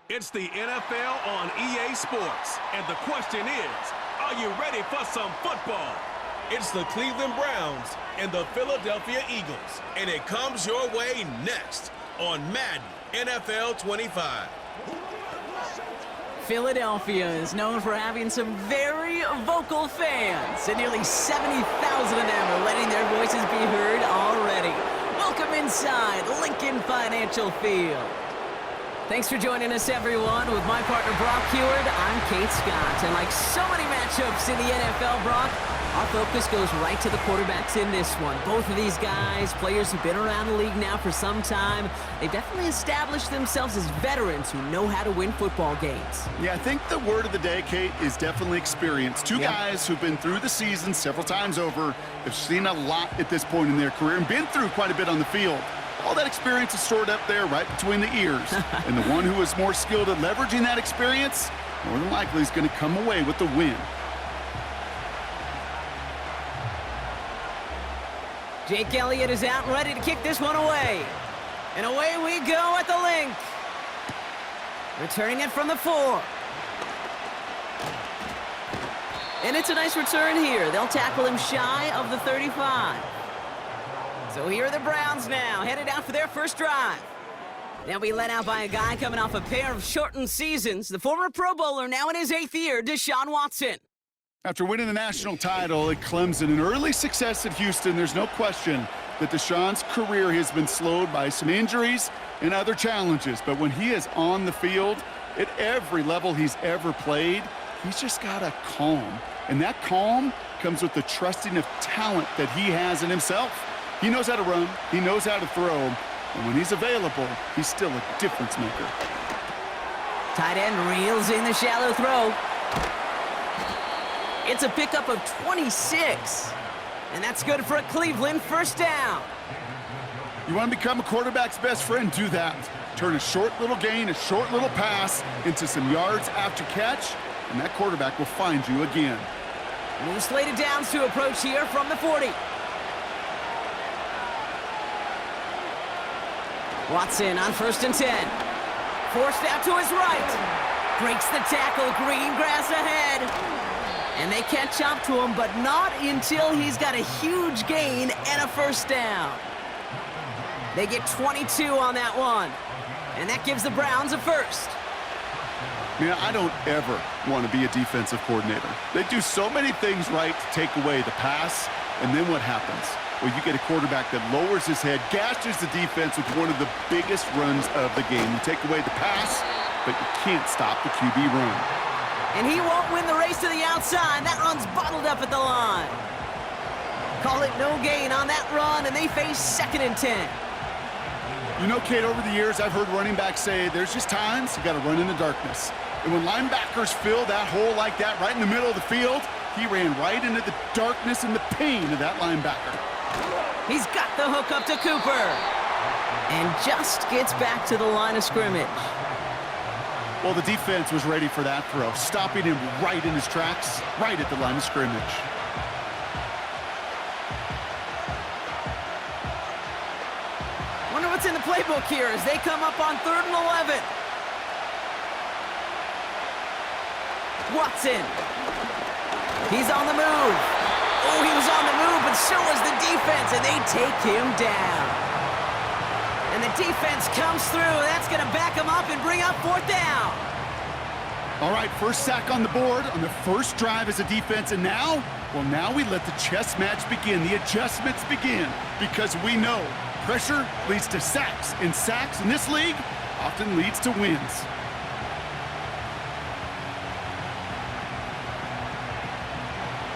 It's the NFL on EA Sports, and the question is, are you ready for some football? It's the Cleveland Browns and the Philadelphia Eagles, and it comes your way next on Madden NFL 25. Philadelphia is known for having some very vocal fans, and nearly 70,000 of them are letting their voices be heard already. Welcome inside Lincoln Financial Field. Thanks for joining us, everyone. With my partner, Brock Heward, I'm Kate Scott. And like so many matchups in the NFL, Brock, our focus goes right to the quarterbacks in this one. Both of these guys, players who've been around the league now for some time, they've definitely established themselves as veterans who know how to win football games. Yeah, I think the word of the day, Kate, is definitely experience. Two guys who've been through the season several times over, have seen a lot at this point in their career, and been through quite a bit on the field. All that experience is stored up there right between the ears. And the one who is more skilled at leveraging that experience, more than likely is going to come away with the win. Jake Elliott is out and ready to kick this one away. And away we go at the link. Returning it from the 4. And it's a nice return here. They'll tackle him shy of the 35. So here are the Browns now, headed out for their first drive. They'll be led out by a guy coming off a pair of shortened seasons. The former Pro Bowler, now in his 8th year, Deshaun Watson. After winning the national title at Clemson and early success at Houston, there's no question that Deshaun's career has been slowed by some injuries and other challenges. But when he is on the field, at every level he's ever played, he's just got a calm. And that calm comes with the trusting of talent that he has in himself. He knows how to run, he knows how to throw, and when he's available, he's still a difference maker. Tight end reels in the shallow throw. It's a pickup of 26, and that's good for a Cleveland first down. You want to become a quarterback's best friend? Do that. Turn a short little gain, a short little pass into some yards after catch, and that quarterback will find you again. New slated downs to approach here from the 40. Watson on 1st and 10. Forced out to his right. Breaks the tackle, green grass ahead. And they catch up to him, but not until he's got a huge gain and a first down. They get 22 on that one. And that gives the Browns a first. Man, I don't ever want to be a defensive coordinator. They do so many things right to take away the pass, and then what happens? Well, you get a quarterback that lowers his head, gashes the defense with one of the biggest runs of the game. You take away the pass, but you can't stop the QB run. And he won't win the race to the outside. That run's bottled up at the line. Call it no gain on that run, and they face 2nd and 10. You know, Kate, over the years, I've heard running backs say there's just times you got to run in the darkness. And when linebackers fill that hole like that right in the middle of the field, he ran right into the darkness and the pain of that linebacker. He's got the hook up to Cooper. And just gets back to the line of scrimmage. Well, the defense was ready for that throw, stopping him right in his tracks, right at the line of scrimmage. Wonder what's in the playbook here as they come up on 3rd and 11. Watson. He's on the move. Oh, he was on the move, but so was the defense, and they take him down. And the defense comes through. That's going to back him up and bring up 4th down. All right, first sack on the board on the first drive as a defense, and now, well, now we let the chess match begin. The adjustments begin, because we know pressure leads to sacks, and sacks in this league often leads to wins.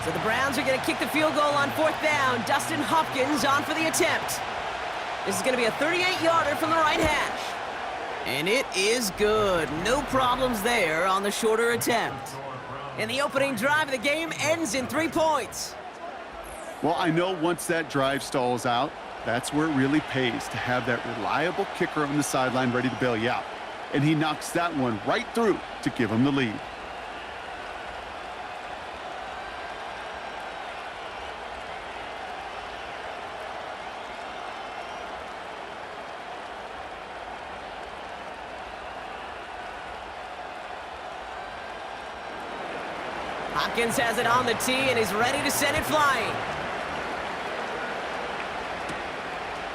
So the Browns are going to kick the field goal on 4th down. Dustin Hopkins on for the attempt. This is going to be a 38-yarder from the right hash. And it is good. No problems there on the shorter attempt. And the opening drive of the game ends in 3 points. Well, I know once that drive stalls out, that's where it really pays to have that reliable kicker on the sideline ready to bail you out. And he knocks that one right through to give him the lead. Hopkins has it on the tee and is ready to send it flying.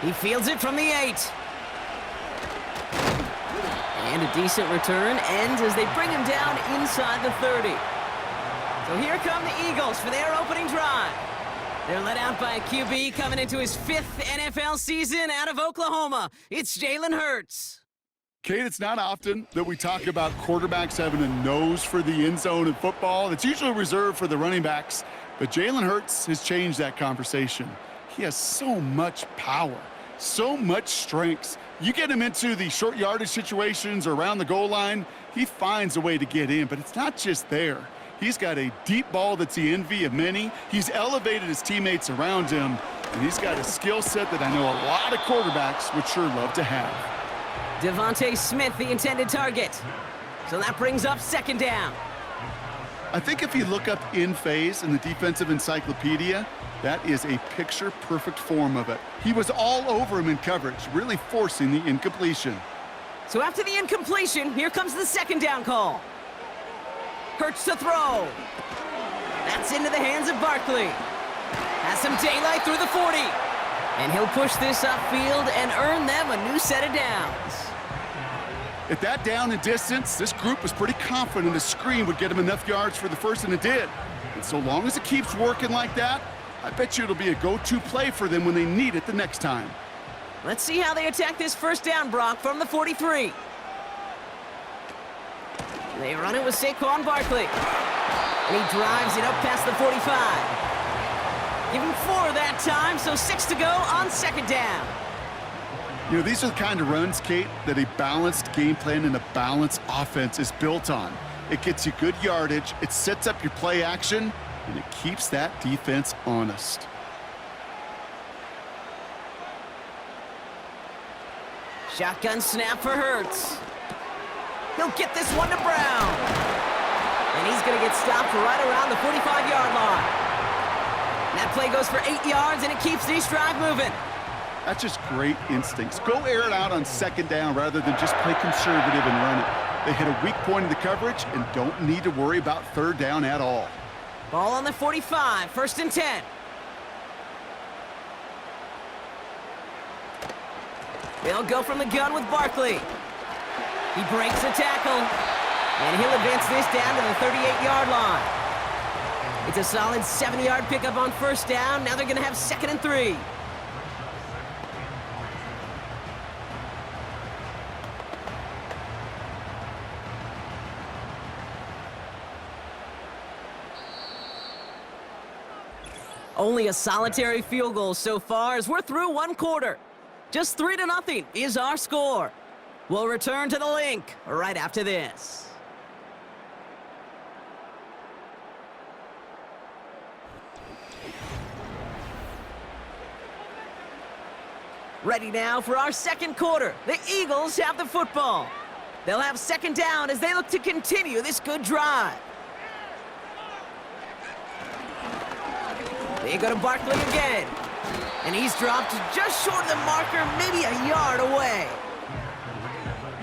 He fields it from the 8. And a decent return ends as they bring him down inside the 30. So here come the Eagles for their opening drive. They're led out by a QB coming into his 5th NFL season out of Oklahoma. It's Jalen Hurts. Kate, it's not often that we talk about quarterbacks having a nose for the end zone in football. It's usually reserved for the running backs. But Jalen Hurts has changed that conversation. He has so much power, so much strength. You get him into the short yardage situations or around the goal line, he finds a way to get in, but it's not just there. He's got a deep ball that's the envy of many. He's elevated his teammates around him, and he's got a skill set that I know a lot of quarterbacks would sure love to have. Devontae Smith, the intended target. So that brings up 2nd down. I think if you look up in phase in the defensive encyclopedia, that is a picture-perfect form of it. He was all over him in coverage, really forcing the incompletion. So after the incompletion, here comes the 2nd down call. Hurts to throw. That's into the hands of Barkley. Has some daylight through the 40. And he'll push this upfield and earn them a new set of downs. At that down and distance, this group was pretty confident a screen would get him enough yards for the first, and it did. And so long as it keeps working like that, I bet you it'll be a go-to play for them when they need it the next time. Let's see how they attack this 1st down, Brock, from the 43. They run it with Saquon Barkley. And he drives it up past the 45. Give him 4 that time, so 6 to go on 2nd down. You know, these are the kind of runs, Kate, that a balanced game plan and a balanced offense is built on. It gets you good yardage, it sets up your play action, and it keeps that defense honest. Shotgun snap for Hurts. He'll get this one to Brown. And he's going to get stopped right around the 45-yard line. That play goes for 8 yards, and it keeps this drive moving. That's just great instincts. Go air it out on 2nd down rather than just play conservative and run it. They hit a weak point in the coverage and don't need to worry about 3rd down at all. Ball on the 45, 1st and 10. They'll go from the gun with Barkley. He breaks a tackle, and he'll advance this down to the 38-yard line. It's a solid 70-yard pickup on 1st down. Now they're going to have 2nd and 3. Only a solitary field goal so far as we're through 1 quarter. Just 3-0 is our score. We'll return to the link right after this. Ready now for our 2nd quarter. The Eagles have the football. They'll have 2nd down as they look to continue this good drive. They go to Barkley again. And he's dropped just short of the marker, maybe a yard away.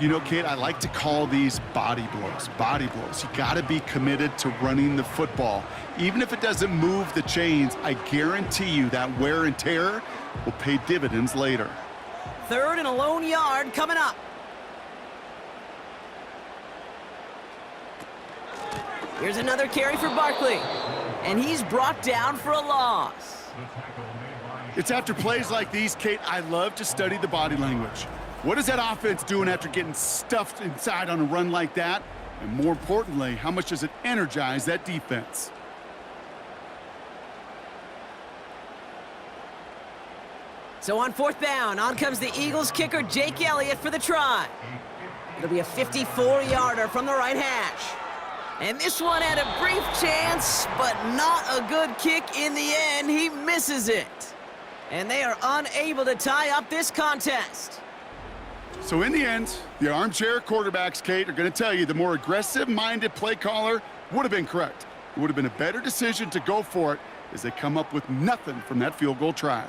You know, Kate, I like to call these body blows. Body blows. You got to be committed to running the football. Even if it doesn't move the chains, I guarantee you that wear and tear will pay dividends later. 3rd and a lone yard coming up. Here's another carry for Barkley. And he's brought down for a loss. It's after plays like these, Kate, I love to study the body language. What is that offense doing after getting stuffed inside on a run like that? And more importantly, how much does it energize that defense? So on 4th down, on comes the Eagles kicker, Jake Elliott, for the try. It'll be a 54-yarder from the right hash. And this one had a brief chance, but not a good kick in the end. He misses it. And they are unable to tie up this contest. So in the end, the armchair quarterbacks, Kate, are going to tell you the more aggressive-minded play caller would have been correct. It would have been a better decision to go for it as they come up with nothing from that field goal try.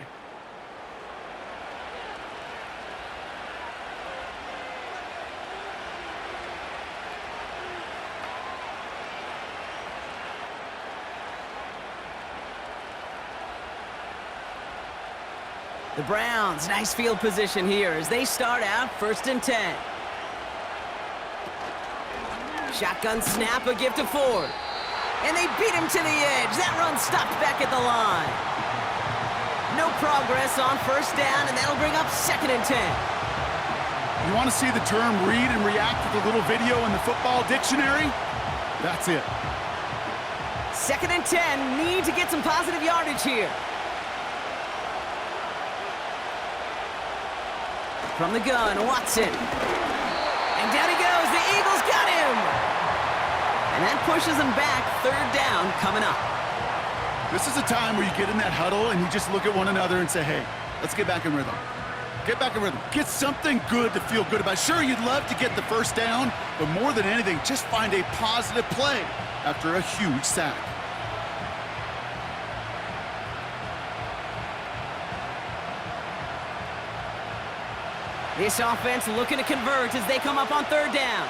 The Browns, nice field position here as they start out 1st and 10. Shotgun snap, a give to Ford. And they beat him to the edge. That run stopped back at the line. No progress on 1st down, and that'll bring up 2nd and 10. You want to see the term read and react with a little video in the football dictionary? That's it. 2nd and 10, need to get some positive yardage here. From the gun, Watson. And down he goes. The Eagles got him. And that pushes them back. 3rd down coming up. This is a time where you get in that huddle and you just look at one another and say, hey, let's get back in rhythm. Get back in rhythm. Get something good to feel good about. Sure, you'd love to get the 1st down, but more than anything, just find a positive play after a huge sack. This offense looking to convert as they come up on 3rd down.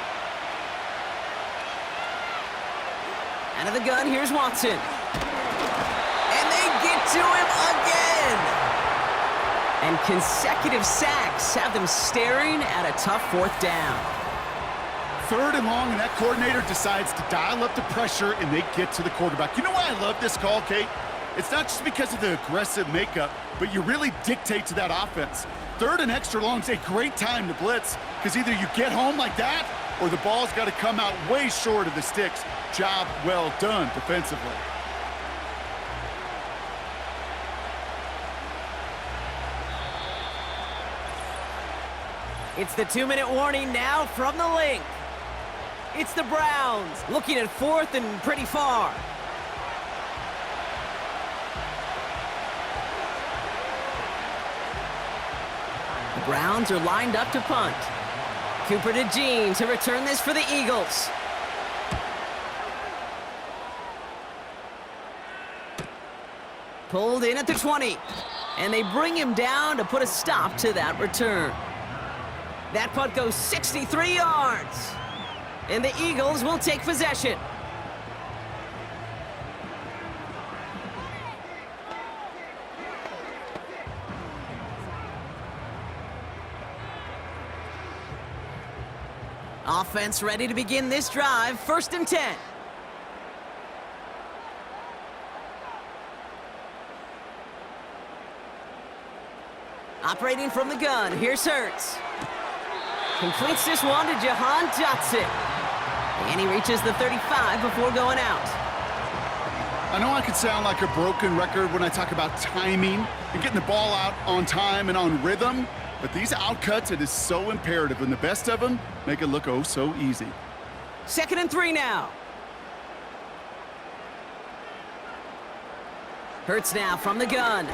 Out of the gun, here's Watson. And they get to him again. And consecutive sacks have them staring at a tough 4th down. 3rd and long, and that coordinator decides to dial up the pressure, and they get to the quarterback. You know why I love this call, Kate? It's not just because of the aggressive makeup, but you really dictate to that offense. 3rd and extra long is a great time to blitz, because either you get home like that, or the ball's got to come out way short of the sticks. Job well done defensively. It's the 2-minute warning now from the link. It's the Browns looking at 4th and pretty far. The Browns are lined up to punt. Cooper to Jean to return this for the Eagles. Pulled in at the 20. And they bring him down to put a stop to that return. That punt goes 63 yards. And the Eagles will take possession. Offense ready to begin this drive. 1st and 10. Operating from the gun, here's Hurts. Completes this one to Jahan Dotson. And he reaches the 35 before going out. I know I could sound like a broken record when I talk about timing and getting the ball out on time and on rhythm, but these outcuts, it is so imperative, and the best of them make it look oh so easy. 2nd and 3 now. Hurts now from the gun.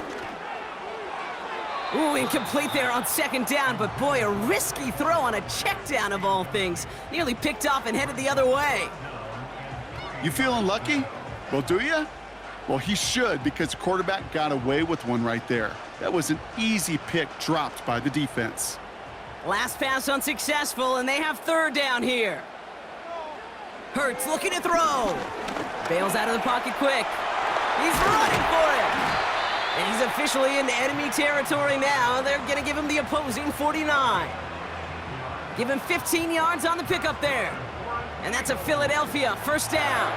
Ooh, incomplete there on 2nd down, but boy, a risky throw on a check down of all things. Nearly picked off and headed the other way. You feeling lucky? Well, do you? Well, he should, because the quarterback got away with one right there. That was an easy pick dropped by the defense. Last pass unsuccessful, and they have 3rd down here. Hurts looking to throw. Bails out of the pocket quick. He's running for it. And he's officially into enemy territory now. They're going to give him the opposing 49. Give him 15 yards on the pickup there. And that's a Philadelphia 1st down.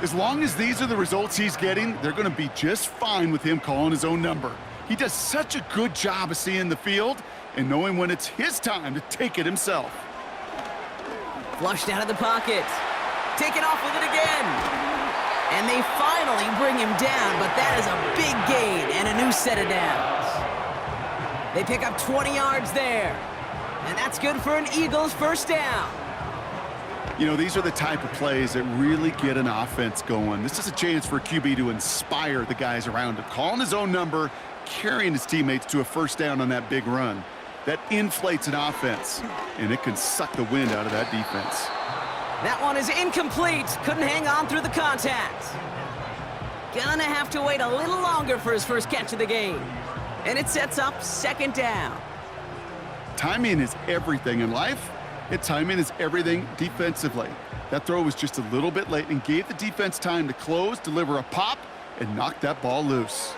As long as these are the results he's getting, they're going to be just fine with him calling his own number. He does such a good job of seeing the field and knowing when it's his time to take it himself. Flushed out of the pocket. Taken off with it again. And they finally bring him down, but that is a big gain and a new set of downs. They pick up 20 yards there. And that's good for an Eagles 1st down. You know, these are the type of plays that really get an offense going. This is a chance for a QB to inspire the guys around him. Calling his own number, carrying his teammates to a 1st down on that big run. That inflates an offense, and it can suck the wind out of that defense. That one is incomplete. Couldn't hang on through the contact. Gonna have to wait a little longer for his first catch of the game. And it sets up 2nd down. Timing is everything in life. Timing is everything defensively. That throw was just a little bit late and gave the defense time to close, deliver a pop, and knock that ball loose.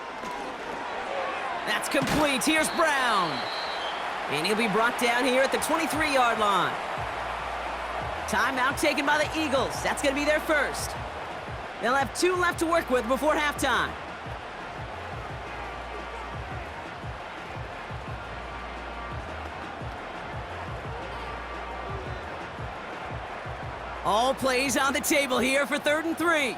That's complete. Here's Brown. And he'll be brought down here at the 23-yard line. Timeout taken by the Eagles. That's going to be their first. They'll have 2 left to work with before halftime. All plays on the table here for 3rd and 3.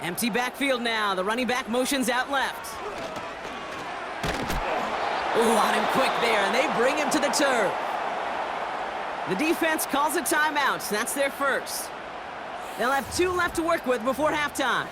Empty backfield now. The running back motions out left. Ooh, on him quick there, and they bring him to the turf. The defense calls a timeout. That's their first. They'll have 2 left to work with before halftime.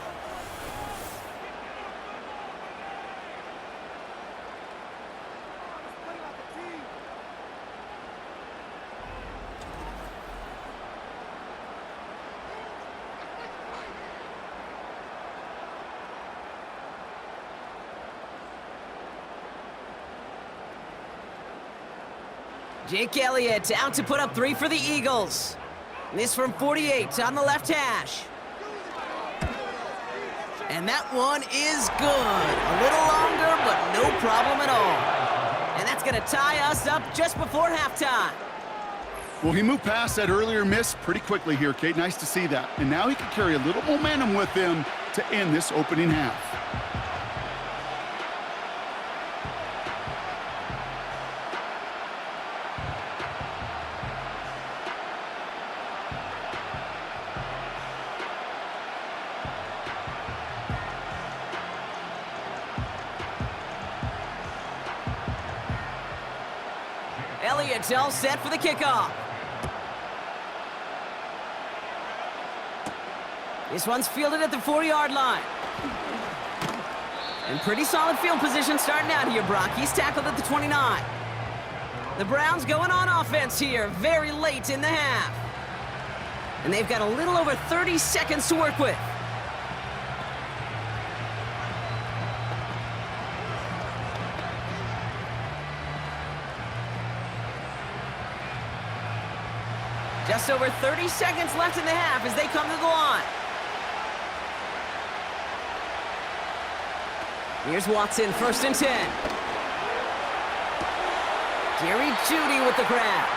Jake Elliott out to put up 3 for the Eagles. This from 48 on the left hash. And that one is good. A little longer, but no problem at all. And that's going to tie us up just before halftime. Well, he moved past that earlier miss pretty quickly here, Kate. Nice to see that. And now he can carry a little momentum with him to end this opening half. Elliott's all set for the kickoff. This one's fielded at the 40-yard line. And pretty solid field position starting out here, Brock. He's tackled at the 29. The Browns going on offense here very late in the half. And they've got a little over 30 seconds to work with. Just over 30 seconds left in the half as they come to the line. Here's Watson, 1st and 10. Jerry Jeudy with the grab.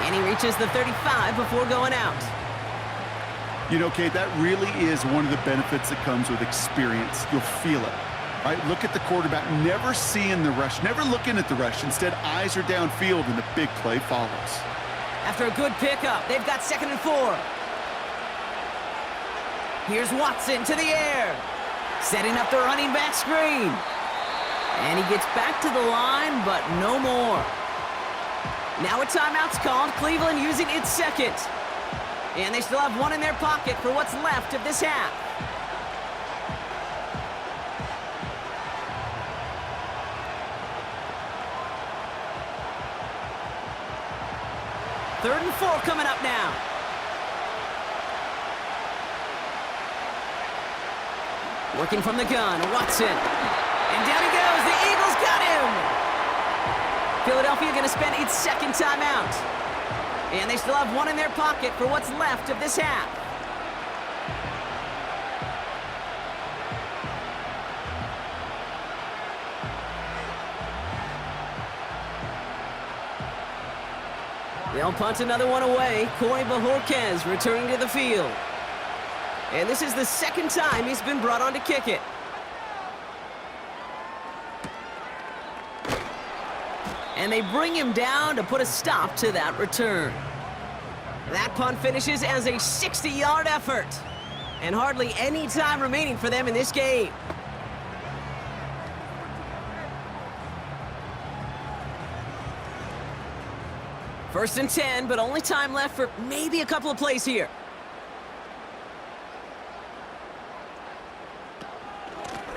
And he reaches the 35 before going out. You know, Kate, that really is one of the benefits that comes with experience. You'll feel it, right? Look at the quarterback, never seeing the rush, never looking at the rush. Instead, eyes are downfield and the big play follows. After a good pickup, they've got 2nd and 4. Here's Watson to the air. Setting up the running back screen. And he gets back to the line, but no more. Now a timeout's called. Cleveland using its second. And they still have 1 in their pocket for what's left of this half. Third and 4 coming up now. Working from the gun, Watson. And down he goes. The Eagles got him. Philadelphia going to spend its 2nd timeout. And they still have 1 in their pocket for what's left of this half. They'll punt another one away. Corey Bajorquez returning to the field. And this is the 2nd time he's been brought on to kick it. And they bring him down to put a stop to that return. That punt finishes as a 60-yard effort. And hardly any time remaining for them in this game. First and 10, but only time left for maybe a couple of plays here.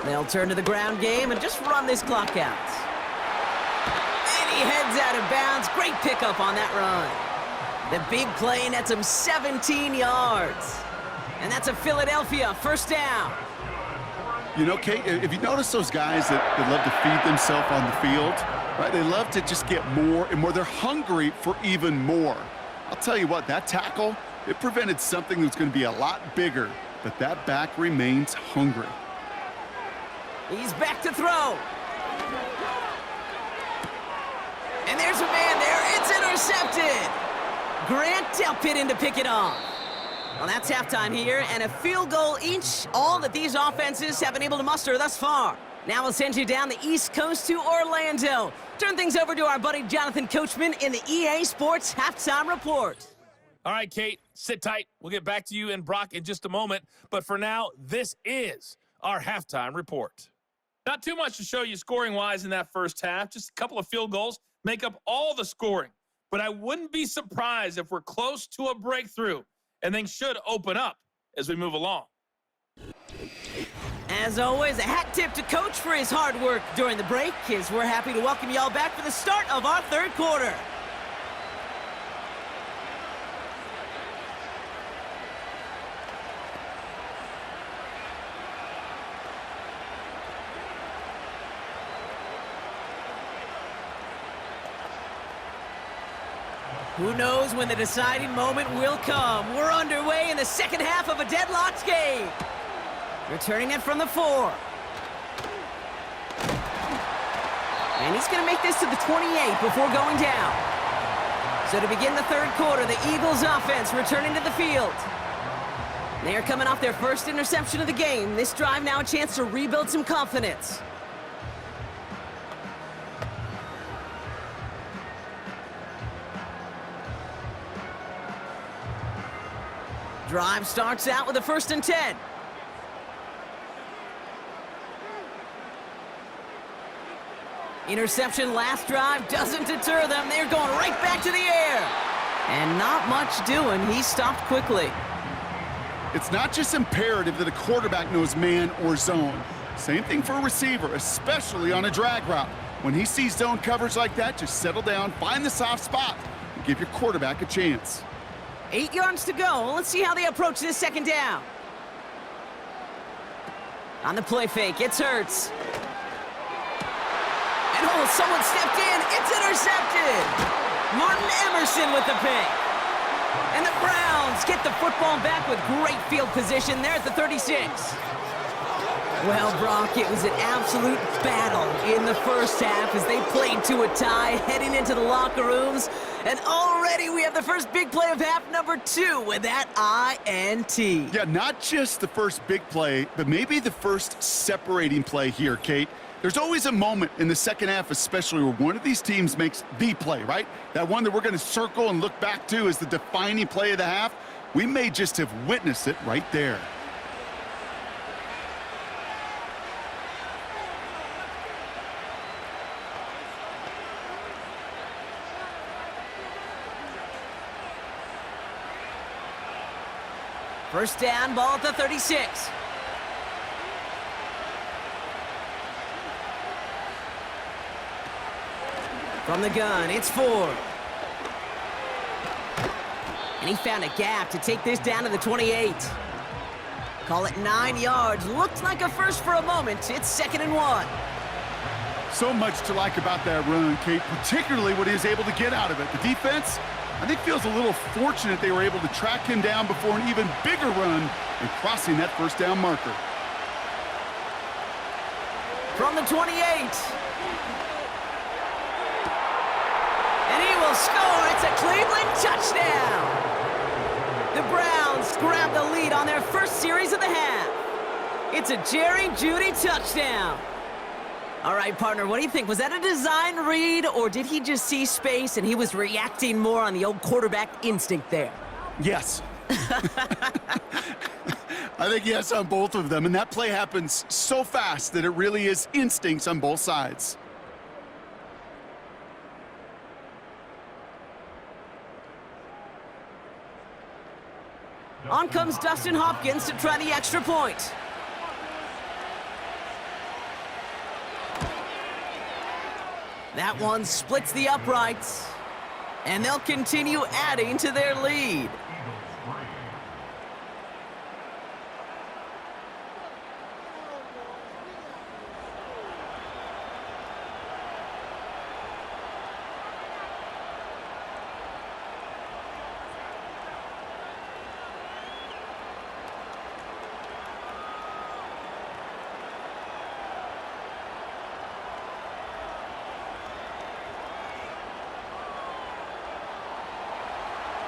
They'll turn to the ground game and just run this clock out. And he heads out of bounds. Great pickup on that run. The big play nets him 17 yards. And that's a Philadelphia 1st down. You know, Kate, if you notice those guys that love to feed themselves on the field, right? They love to just get more and more. They're hungry for even more. I'll tell you what, that tackle, it prevented something that's going to be a lot bigger, but that back remains hungry. He's back to throw. And there's a man there. It's intercepted. Grant Delpit in to pick it off. Well, that's halftime here, and a field goal each, all that these offenses have been able to muster thus far. Now we'll send you down the East Coast to Orlando. Turn things over to our buddy Jonathan Coachman in the EA Sports Halftime Report. All right, Kate, sit tight. We'll get back to you and Brock in just a moment. But for now, this is our halftime report. Not too much to show you scoring-wise in that first half. Just a couple of field goals make up all the scoring. But I wouldn't be surprised if we're close to a breakthrough, and things should open up as we move along. As always, a hat tip to Coach for his hard work during the break, as we're happy to welcome y'all back for the start of our third quarter. Who knows when the deciding moment will come? We're underway in the second half of a deadlocked game. Returning it from the 4. And he's going to make this to the 28 before going down. So to begin the third quarter, the Eagles offense returning to the field. They are coming off their first interception of the game. This drive now a chance to rebuild some confidence. Drive starts out with a 1st and 10. Interception last drive doesn't deter them. They're going right back to the air. And not much doing. He stopped quickly. It's not just imperative that a quarterback knows man or zone. Same thing for a receiver, especially on a drag route. When he sees zone coverage like that, just settle down, find the soft spot, and give your quarterback a chance. 8 yards to go. Let's see how they approach this second down. On the play fake, it's Hurts. And oh, someone stepped in. It's intercepted. Martin Emerson with the pick. And the Browns get the football back with great field position there at the 36. Well, Brock, it was an absolute battle in the first half as they played to a tie heading into the locker rooms. And already we have the first big play of half number 2 with that INT. Yeah, not just the first big play, but maybe the first separating play here, Kate. There's always a moment in the second half, especially where one of these teams makes the play, right? That one that we're going to circle and look back to as the defining play of the half. We may just have witnessed it right there. First down, ball at the 36. From the gun, it's Ford. And he found a gap to take this down to the 28. Call it 9 yards. Looked like a first for a moment. It's 2nd and 1. So much to like about that run, Kate, particularly what he was able to get out of it. The defense, I think, feels a little fortunate they were able to track him down before an even bigger run and crossing that first down marker. From the 28. And he will score. It's a Cleveland touchdown. The Browns grab the lead on their first series of the half. It's a Jerry Jeudy touchdown. All right, partner, what do you think? Was that a design read, or did he just see space and he was reacting more on the old quarterback instinct there? Yes. I think yes on both of them, and that play happens so fast that it really is instincts on both sides. On comes Dustin Hopkins to try the extra point. That one splits the uprights, and they'll continue adding to their lead.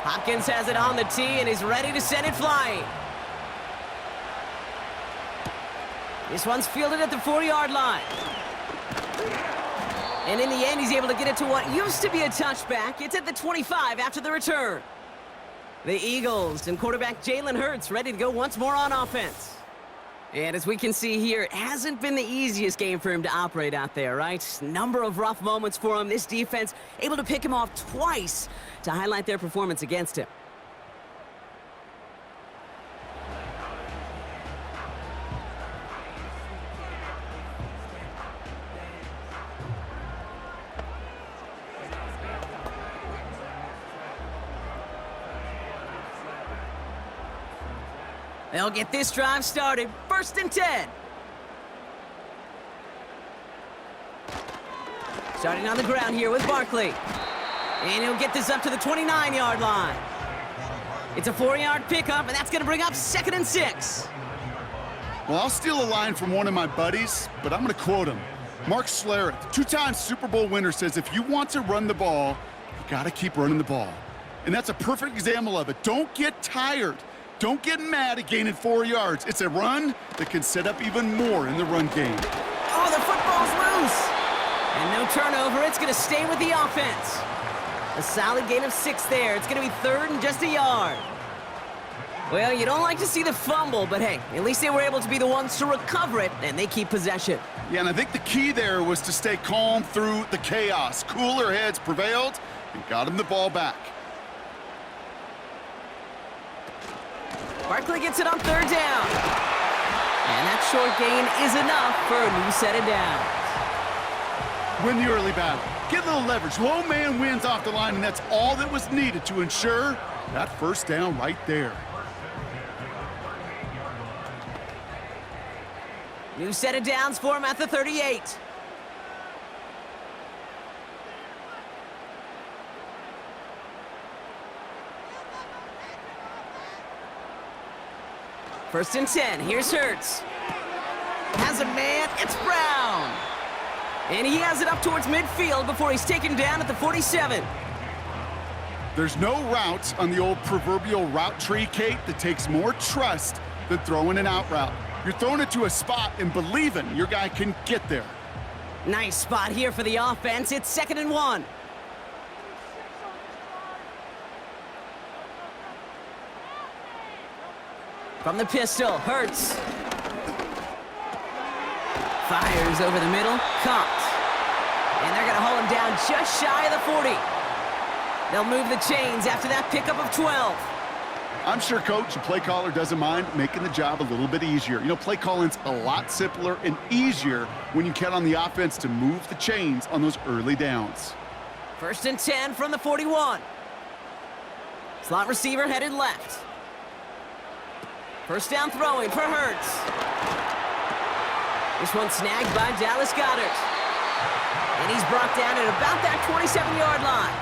Hopkins has it on the tee, and he's ready to send it flying. This one's fielded at the 40-yard line. And in the end, he's able to get it to what used to be a touchback. It's at the 25 after the return. The Eagles and quarterback Jalen Hurts ready to go once more on offense. And as we can see here, it hasn't been the easiest game for him to operate out there, right? Number of rough moments for him. This defense able to pick him off twice to highlight their performance against him. They'll get this drive started. 1st and 10. Starting on the ground here with Barkley. And he'll get this up to the 29-yard line. It's a 4-yard pickup, and that's going to bring up 2nd and 6. Well, I'll steal a line from one of my buddies, but I'm going to quote him. Mark Schlereth, 2-time Super Bowl winner, says if you want to run the ball, you got to keep running the ball. And that's a perfect example of it. Don't get tired. Don't get mad at gaining 4 yards. It's a run that can set up even more in the run game. Oh, the football's loose. And no turnover. It's going to stay with the offense. A solid gain of 6 there. It's going to be 3rd and just a yard. Well, you don't like to see the fumble, but hey, at least they were able to be the ones to recover it, and they keep possession. Yeah, and I think the key there was to stay calm through the chaos. Cooler heads prevailed and got him the ball back. Barkley gets it on 3rd down. And that short gain is enough for a new set of downs. Win the early battle. Get a little leverage. Low man wins off the line, and that's all that was needed to ensure that 1st down right there. New set of downs for him at the 38. First and 10, here's Hurts. Has a man, it's Brown. And he has it up towards midfield before he's taken down at the 47. There's no route on the old proverbial route tree, Kate, that takes more trust than throwing an out route. You're throwing it to a spot and believing your guy can get there. Nice spot here for the offense. It's 2nd and 1. From the pistol, Hurts. Fires over the middle, caught. And they're going to haul him down just shy of the 40. They'll move the chains after that pickup of 12. I'm sure coach and play caller doesn't mind making the job a little bit easier. You know, play calling's a lot simpler and easier when you count on the offense to move the chains on those early downs. 1st and 10 from the 41. Slot receiver headed left. 1st down throwing for Hurts. This one snagged by Dallas Goedert. And he's brought down at about that 27-yard line.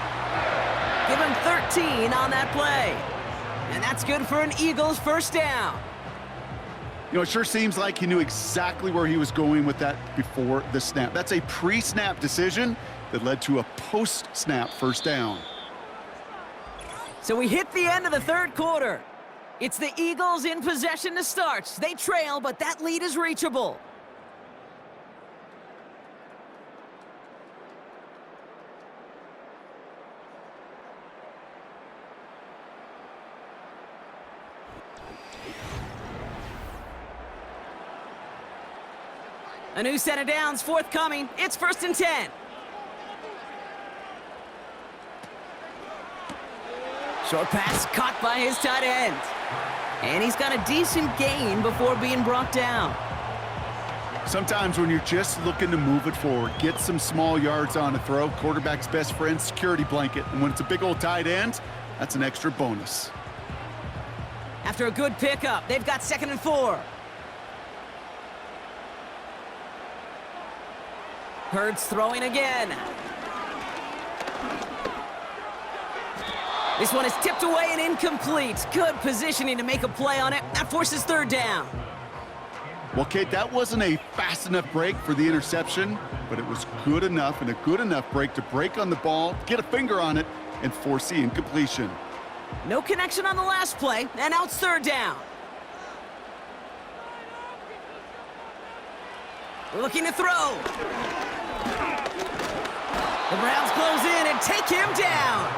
Give him 13 on that play. And that's good for an Eagles 1st down. You know, it sure seems like he knew exactly where he was going with that before the snap. That's a pre-snap decision that led to a post-snap 1st down. So we hit the end of the 3rd quarter. It's the Eagles in possession to start. They trail, but that lead is reachable. A new set of downs forthcoming. It's 1st and 10. Short pass caught by his tight end. And he's got a decent gain before being brought down. Sometimes when you're just looking to move it forward, get some small yards on a throw, quarterback's best friend, security blanket. And when it's a big old tight end, that's an extra bonus. After a good pickup, they've got 2nd and 4. Hurts throwing again. This one is tipped away and incomplete. Good positioning to make a play on it. That forces 3rd down. Well, Kate, that wasn't a fast enough break for the interception, but it was good enough and a good enough break to break on the ball, get a finger on it, and force the incompletion. No connection on the last play, and now it's third down. Looking to throw. The Browns close in and take him down.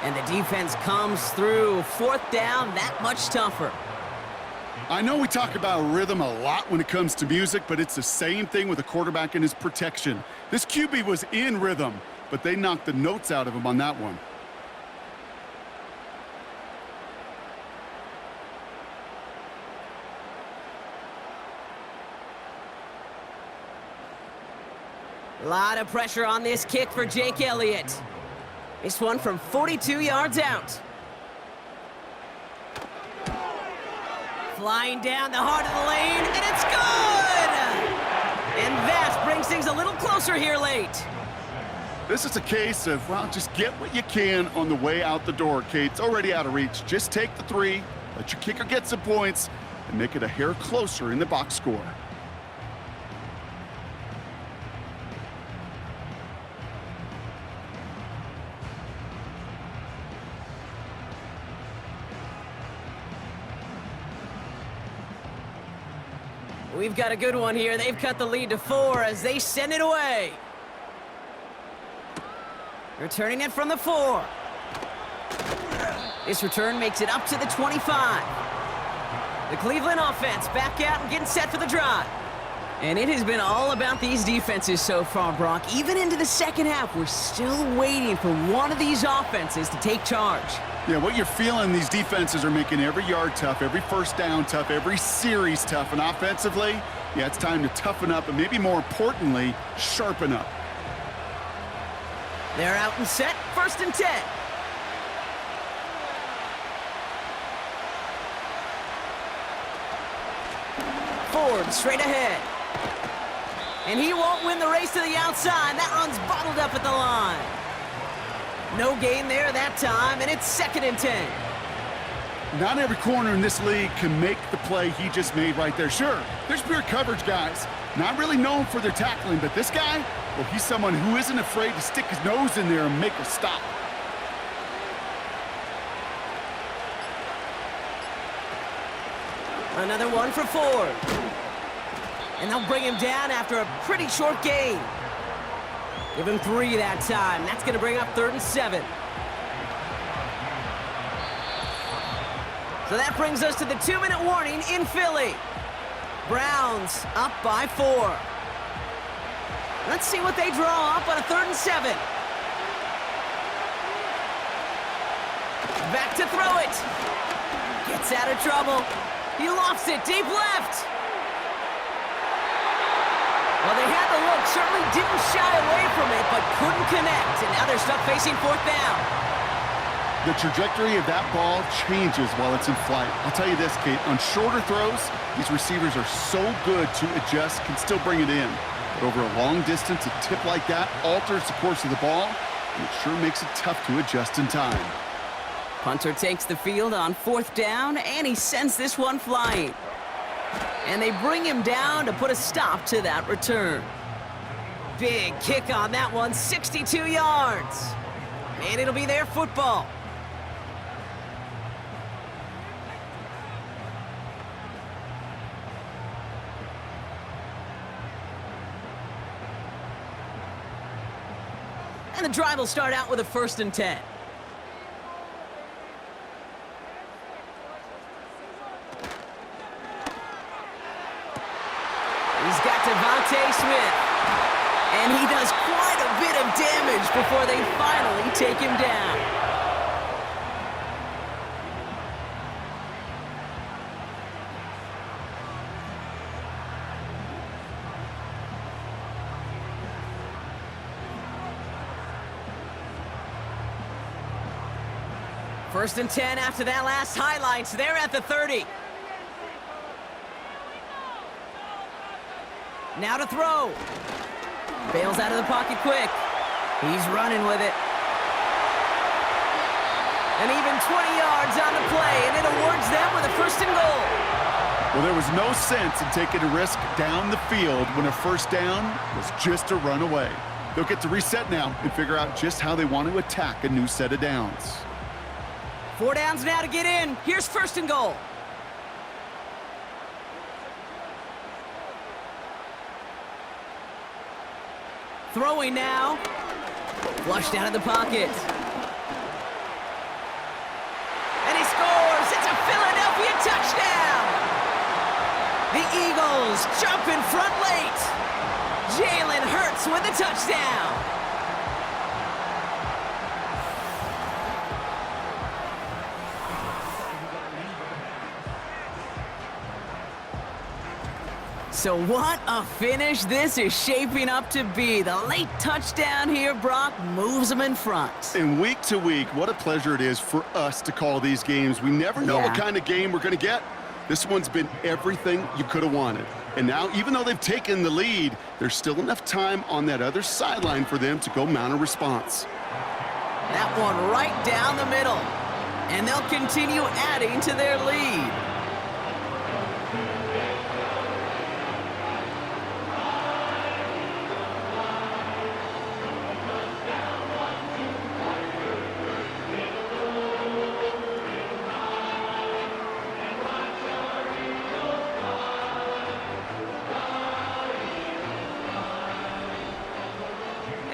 And the defense comes through. Fourth down, that much tougher. I know we talk about rhythm a lot when it comes to music, but it's the same thing with a quarterback and his protection. This QB was in rhythm, but they knocked the notes out of him on that one. A lot of pressure on this kick for Jake Elliott. This one from 42 yards out. Flying down the heart of the lane, and it's good! And that brings things a little closer here late. This is a case of, well, just get what you can on the way out the door, Kate. It's already out of reach. Just take the 3, let your kicker get some points, and make it a hair closer in the box score. We've got a good one here. They've cut the lead to 4 as they send it away. Returning it from the 4. This return makes it up to the 25. The Cleveland offense back out and getting set for the drive. And it has been all about these defenses so far, Brock. Even into the second half, we're still waiting for one of these offenses to take charge. Yeah, what you're feeling, these defenses are making every yard tough, every first down tough, every series tough. And offensively, yeah, it's time to toughen up and maybe more importantly, sharpen up. They're out and set, 1st and 10. Ford straight ahead. And he won't win the race to the outside. That run's bottled up at the line. No gain there that time, and it's 2nd and 10. Not every corner in this league can make the play he just made right there. Sure, there's pure coverage guys, not really known for their tackling, but this guy, well, he's someone who isn't afraid to stick his nose in there and make a stop. Another one for Ford. And they'll bring him down after a pretty short gain. Give him 3 that time. That's going to bring up 3rd and 7. So that brings us to the 2-minute warning in Philly. Browns up by 4. Let's see what they draw up on a 3rd and 7. Back to throw it. Gets out of trouble. He lofts it deep left. Well, they had the look, certainly didn't shy away from it, but couldn't connect, and now they're stuck facing 4th down. The trajectory of that ball changes while it's in flight. I'll tell you this, Kate, on shorter throws, these receivers are so good to adjust, can still bring it in. But over a long distance, a tip like that alters the course of the ball, and it sure makes it tough to adjust in time. Punter takes the field on 4th down, and he sends this one flying. And they bring him down to put a stop to that return. Big kick on that one, 62 yards. And it'll be their football. And the drive will start out with a 1st and 10. He's got Devontae Smith. And he does quite a bit of damage before they finally take him down. First and 10 after that last highlights. They're at the 30. Now to throw. Bails out of the pocket quick. He's running with it. And even 20 yards on the play, and it awards them with a 1st and goal. Well, there was no sense in taking a risk down the field when a 1st down was just a run away. They'll get to reset now and figure out just how they want to attack a new set of downs. 4 downs now to get in. Here's 1st and goal. Throwing now. Flushed out of the pocket. And he scores! It's a Philadelphia touchdown! The Eagles jump in front late. Jalen Hurts with the touchdown. So what a finish this is shaping up to be. The late touchdown here, Brock, moves them in front. And week to week, what a pleasure it is for us to call these games. We never know what kind of game we're going to get. This one's been everything you could have wanted. And now, even though they've taken the lead, there's still enough time on that other sideline for them to go mount a response. That one right down the middle. And they'll continue adding to their lead.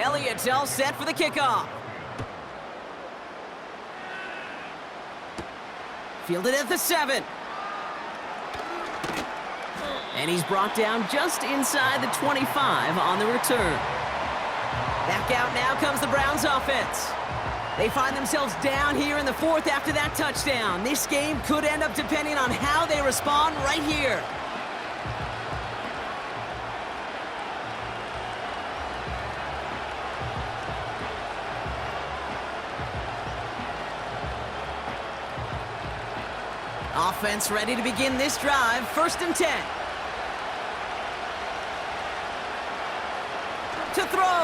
Elliott's all set for the kickoff. Fielded at the 7. And he's brought down just inside the 25 on the return. Back out now comes the Browns offense. They find themselves down here in the 4th after that touchdown. This game could end up depending on how they respond right here. Offense ready to begin this drive. 1st and 10. To throw.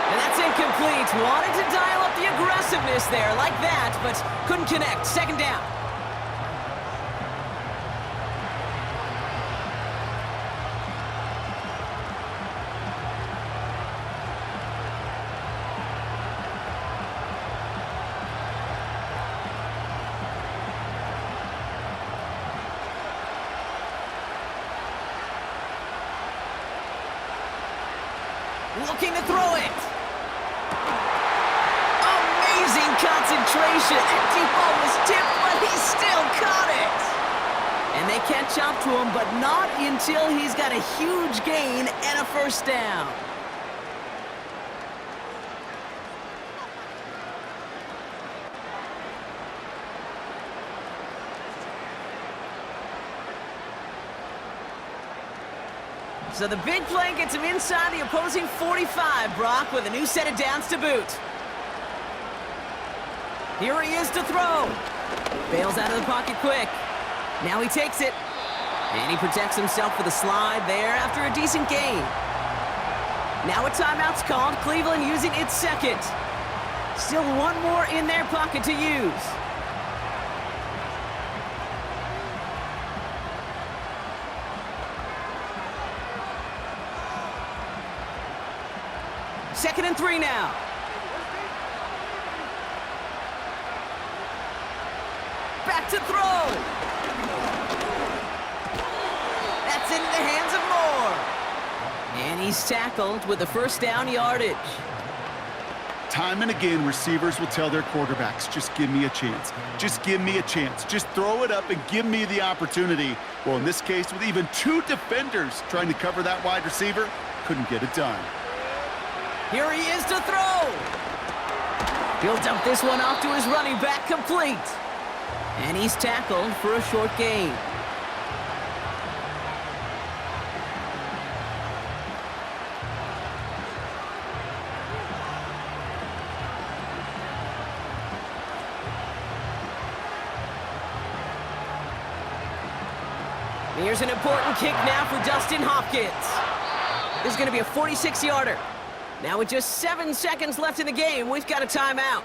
And that's incomplete. Wanted to dial up the aggressiveness there like that, but couldn't connect. 2nd down. Looking to throw it. Amazing concentration. That deep ball was tipped, but he still caught it. And they catch up to him, but not until he's got a huge gain and a 1st down. So the big play gets him inside the opposing 45, Brock, with a new set of downs to boot. Here he is to throw. Bails out of the pocket quick. Now he takes it. And he protects himself with a slide there after a decent gain. Now a timeout's called. Cleveland using its 2nd. Still one more in their pocket to use. Second and 3 now. Back to throw. That's into the hands of Moore. And he's tackled with the 1st down yardage. Time and again, receivers will tell their quarterbacks, just give me a chance. Just give me a chance. Just throw it up and give me the opportunity. Well, in this case, with even 2 defenders trying to cover that wide receiver, couldn't get it done. Here he is to throw. He'll dump this one off to his running back, complete. And he's tackled for a short gain. Here's an important kick now for Dustin Hopkins. This is going to be a 46-yarder. Now with just 7 seconds left in the game, we've got a timeout.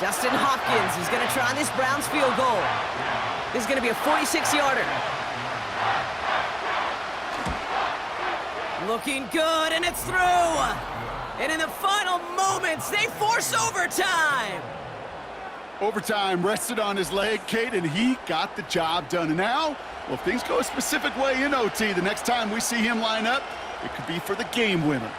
Dustin Hopkins is going to try this Browns field goal. This is going to be a 46-yarder. Looking good, and it's through. And in the final moments, they force overtime. Overtime rested on his leg, Kate, and he got the job done. And now, well, if things go a specific way in OT, the next time we see him line up, it could be for the game winner.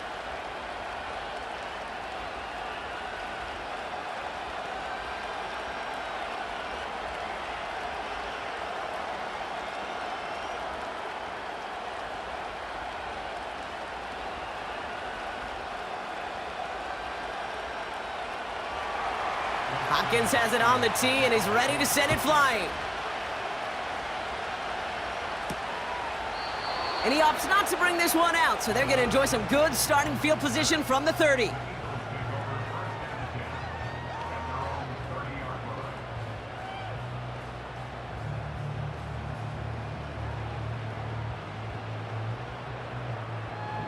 Hopkins has it on the tee, and he's ready to send it flying. And he opts not to bring this one out, so they're going to enjoy some good starting field position from the 30.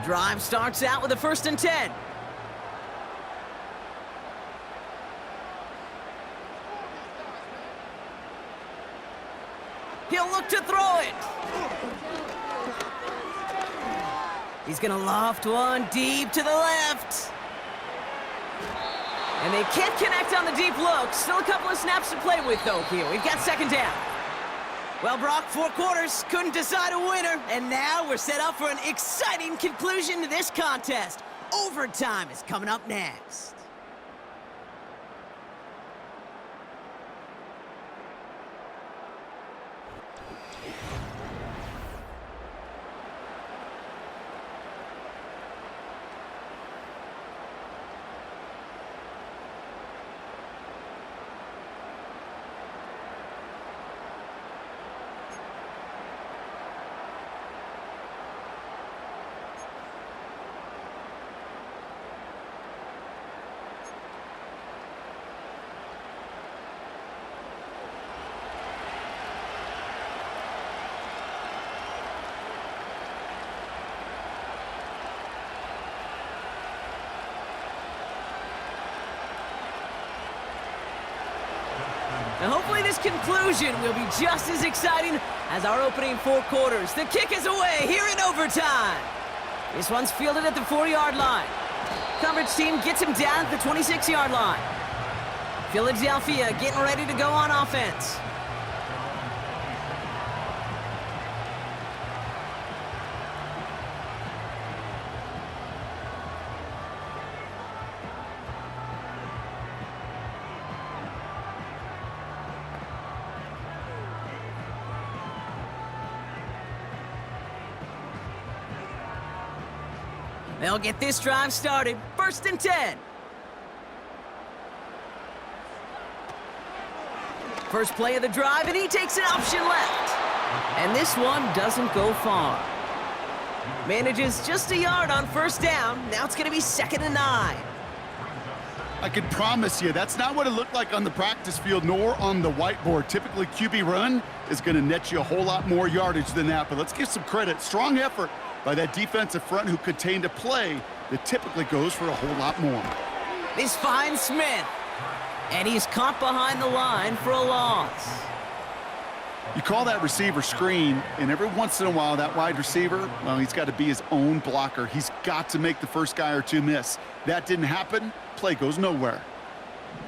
Drive starts out with a 1st and 10. He'll look to throw it. He's gonna loft one deep to the left. And they can't connect on the deep look. Still a couple of snaps to play with, though, here. We've got 2nd down. Well, Brock, 4 quarters, couldn't decide a winner. And now we're set up for an exciting conclusion to this contest. Overtime is coming up next. And hopefully this conclusion will be just as exciting as our opening 4 quarters. The kick is away here in overtime. This one's fielded at the 4-yard line. Coverage team gets him down at the 26-yard line. Philadelphia getting ready to go on offense. They'll get this drive started. 1st and 10. First play of the drive, and he takes an option left. And this one doesn't go far. Manages just a yard on 1st down. Now it's going to be 2nd and 9. I can promise you, that's not what it looked like on the practice field nor on the whiteboard. Typically, QB run is going to net you a whole lot more yardage than that. But let's give some credit. Strong effort by that defensive front who contained a play that typically goes for a whole lot more. This finds Smith. And he's caught behind the line for a loss. You call that receiver screen, and every once in a while, that wide receiver, well, he's got to be his own blocker. He's got to make the first guy or two miss. That didn't happen. Play goes nowhere.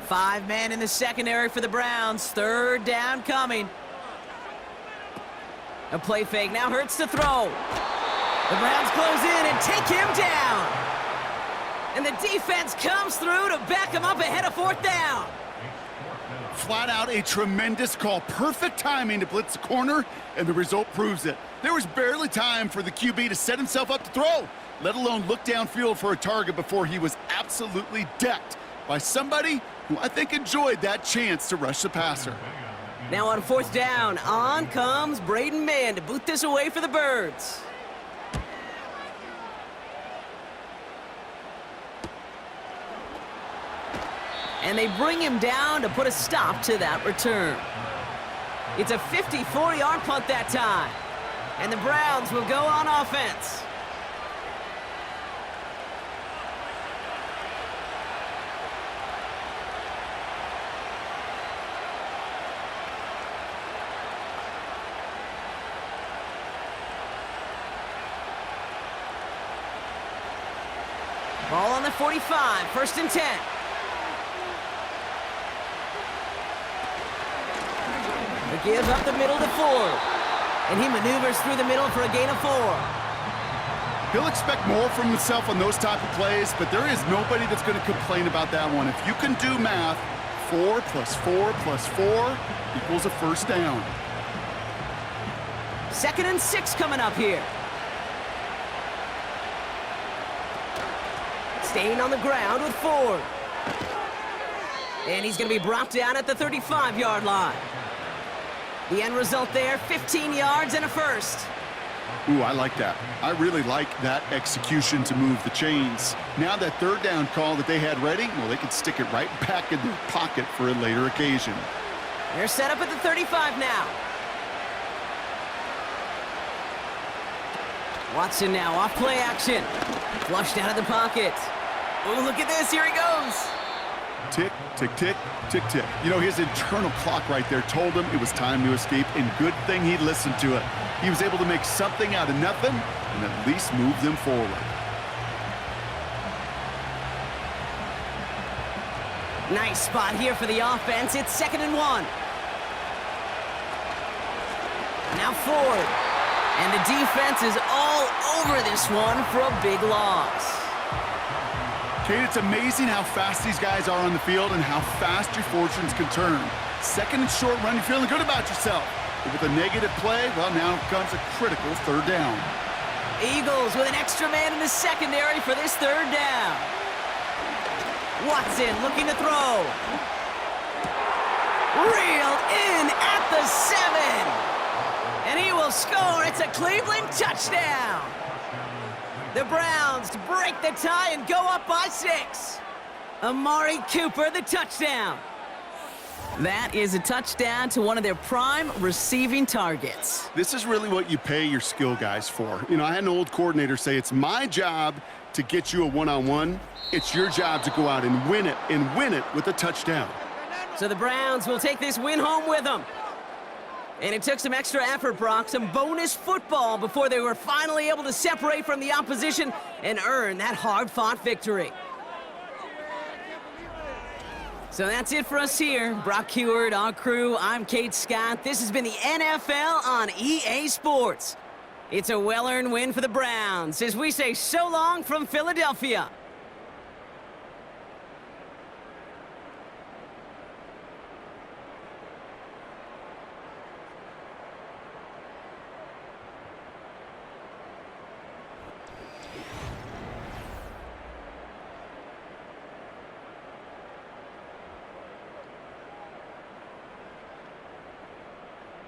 5 men in the secondary for the Browns. 3rd down coming. A play fake now hurts to throw. The Browns close in and take him down. And the defense comes through to back him up ahead of 4th down. Flat out a tremendous call. Perfect timing to blitz the corner, and the result proves it. There was barely time for the QB to set himself up to throw, let alone look downfield for a target before he was absolutely decked by somebody who I think enjoyed that chance to rush the passer. Now on 4th down, on comes Braden Mann to boot this away for the Birds. And they bring him down to put a stop to that return. It's a 54-yard punt that time. And the Browns will go on offense. Ball on the 45, 1st and 10. They give up the middle to Ford. And he maneuvers through the middle for a gain of 4. He'll expect more from himself on those type of plays, but there is nobody that's going to complain about that one. If you can do math, 4 plus 4 plus 4 equals a 1st down. 2nd and 6 coming up here. Staying on the ground with Ford. And he's going to be brought down at the 35-yard line. The end result there, 15 yards and a 1st. Ooh, I like that. I really like that execution to move the chains. Now that 3rd down call that they had ready, well, they can stick it right back in their pocket for a later occasion. They're set up at the 35 now. Watson now off play action. Flushed out of the pocket. Oh, look at this. Here he goes. Tick, tick, tick, tick, tick. You know, his internal clock right there told him it was time to escape, and good thing he listened to it. He was able to make something out of nothing and at least move them forward. Nice spot here for the offense. It's 2nd and 1. Now Ford. And the defense is all over this one for a big loss. Kate, it's amazing how fast these guys are on the field and how fast your fortunes can turn. 2nd and short run, you're feeling good about yourself. But with a negative play, well, now comes a critical 3rd down. Eagles with an extra man in the secondary for this 3rd down. Watson looking to throw. Reeled in at the 7. And he will score. It's a Cleveland touchdown. The Browns break the tie and go up by 6. Amari Cooper, the touchdown. That is a touchdown to one of their prime receiving targets. This is really what you pay your skill guys for. You know, I had an old coordinator say, it's my job to get you a one-on-one. It's your job to go out and win it with a touchdown. So the Browns will take this win home with them. And it took some extra effort, Brock, some bonus football before they were finally able to separate from the opposition and earn that hard-fought victory. So that's it for us here. Brock Heward, our crew, I'm Kate Scott. This has been the NFL on EA Sports. It's a well-earned win for the Browns as we say so long from Philadelphia.